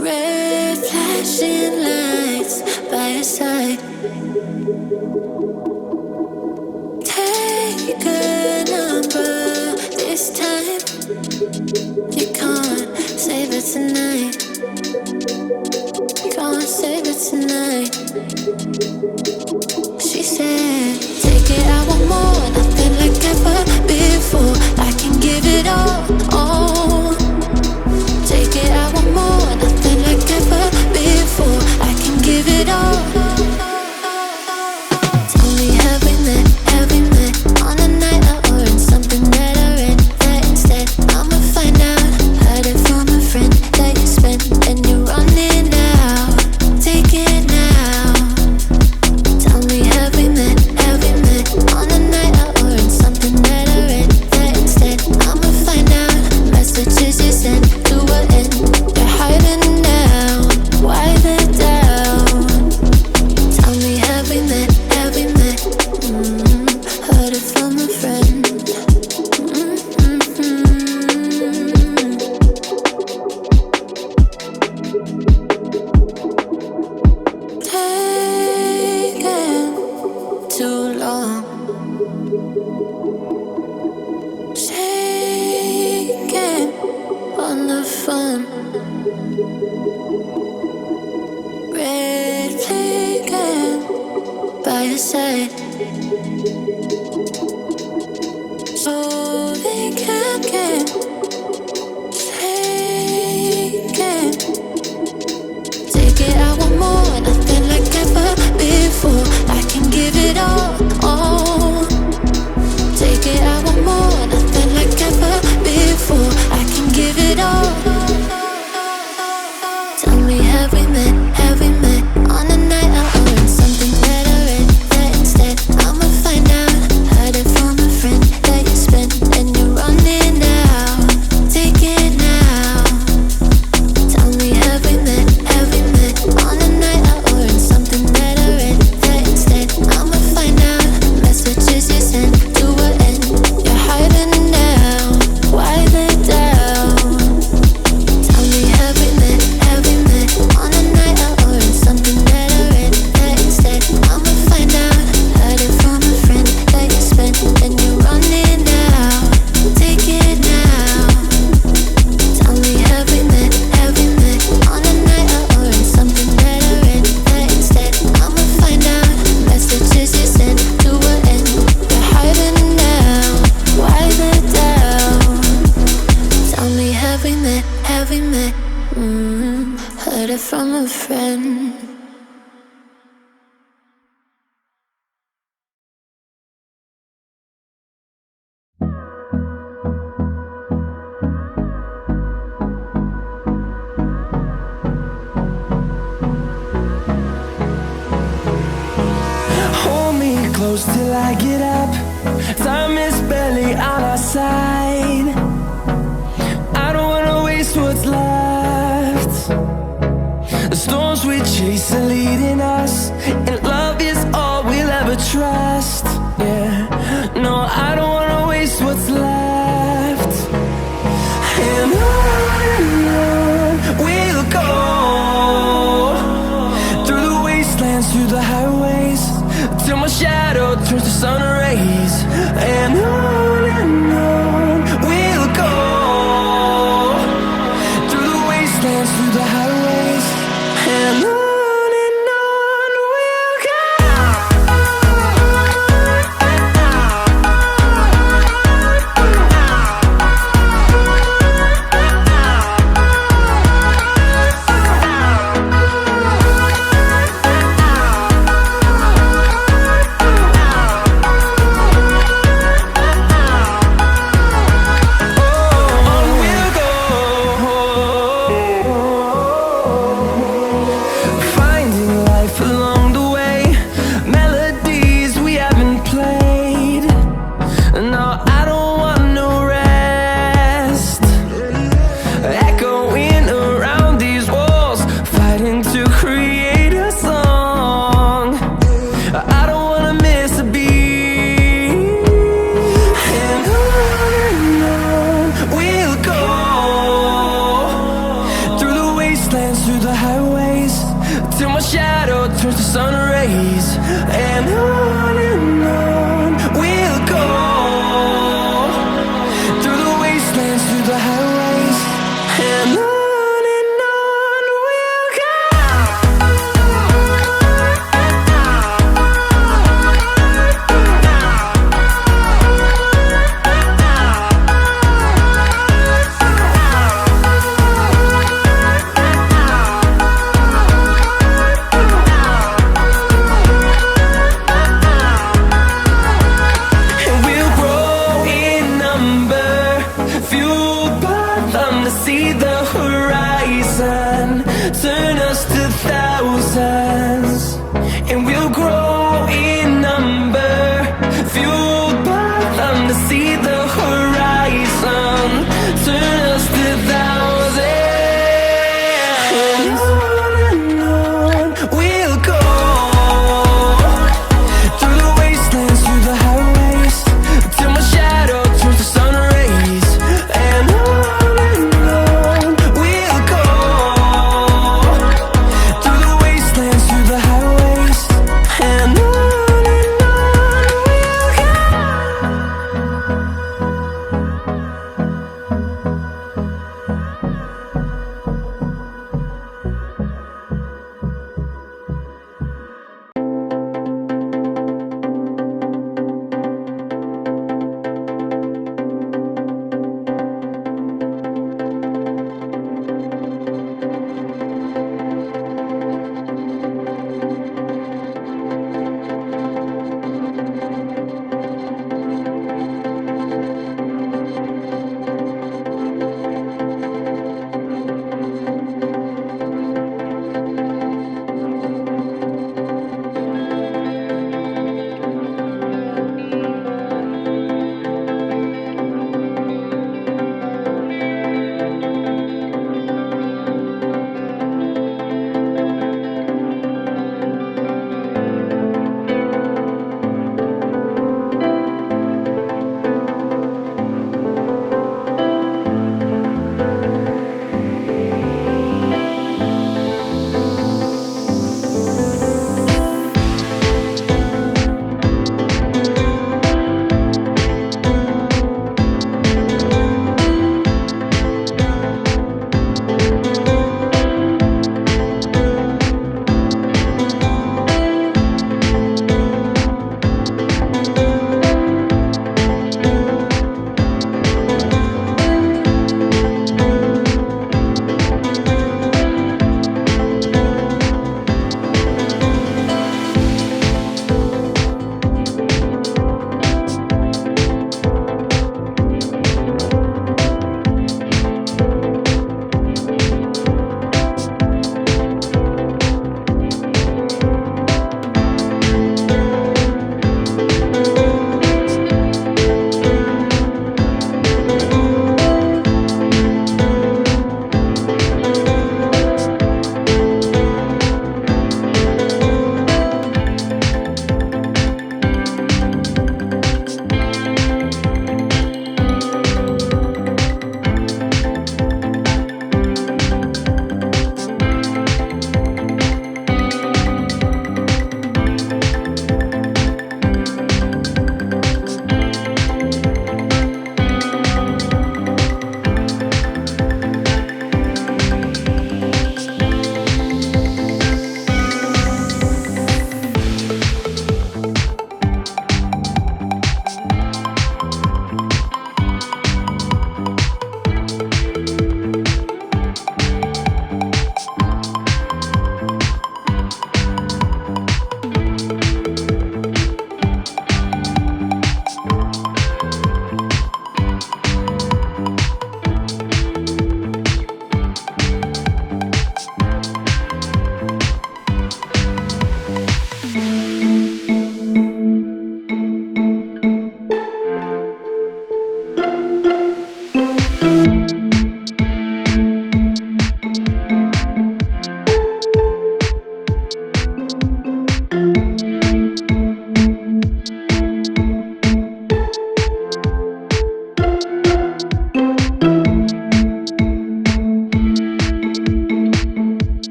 Red flashing lights by your side. Take a number this time. You can't save it tonight. Can't save it tonight. She said, take it, I want more. Nothing like ever before. I can give it all. Take it, I want more. Nothing like ever before. I can give it all. Tell me, have we met on a night out or in something that I read? That instead, I'ma find out. Heard it from a friend that you spent and you're running out. Take it now. Tell me, have we met on a night out or in something that I read? That instead, I'ma find out. Messages you sent to an end. You're hiding now. Why the doubt? Tell me, have we met? Heard it from a friend. Taking too long. Shaking on the phone. Red flagging by your side. So they can't get taken. Take it, I want more. Nothing like ever before. I can give it all. Take it, I want more. Nothing like ever before. I can give it all. Tell me, have we met on a night out or in something that I read? That instead, I'ma find out. Heard it from a friend that you spent and you're running out. Take it now. Tell me, have we met on a night out or in something that I read? That instead, I'ma find out. Messages you sent to an end. You're hiding now. Why the doubt? Tell me, have we met on a night out or in something that I read? That instead, I'ma find out. Heard it from a friend that you spent and you're running out. Take it now. Tell me, have we met on a night out or in something that I read? That instead, I'ma find out. Messages you sent to an end. You're hiding now. Why the doubt? Tell me, have we met? Heard it from a friend. Hold me close till I get up. Time is barely on our side. I don't wanna waste what's left. The storms we chase are leading us, and love is all we'll ever trust. Yeah, no, I don't wanna waste what's left. And on we'll go, through the wastelands, through the highways, till my shadow turns to sun rays. And on we'll go, through the wastelands, through the highways. And on we'll go.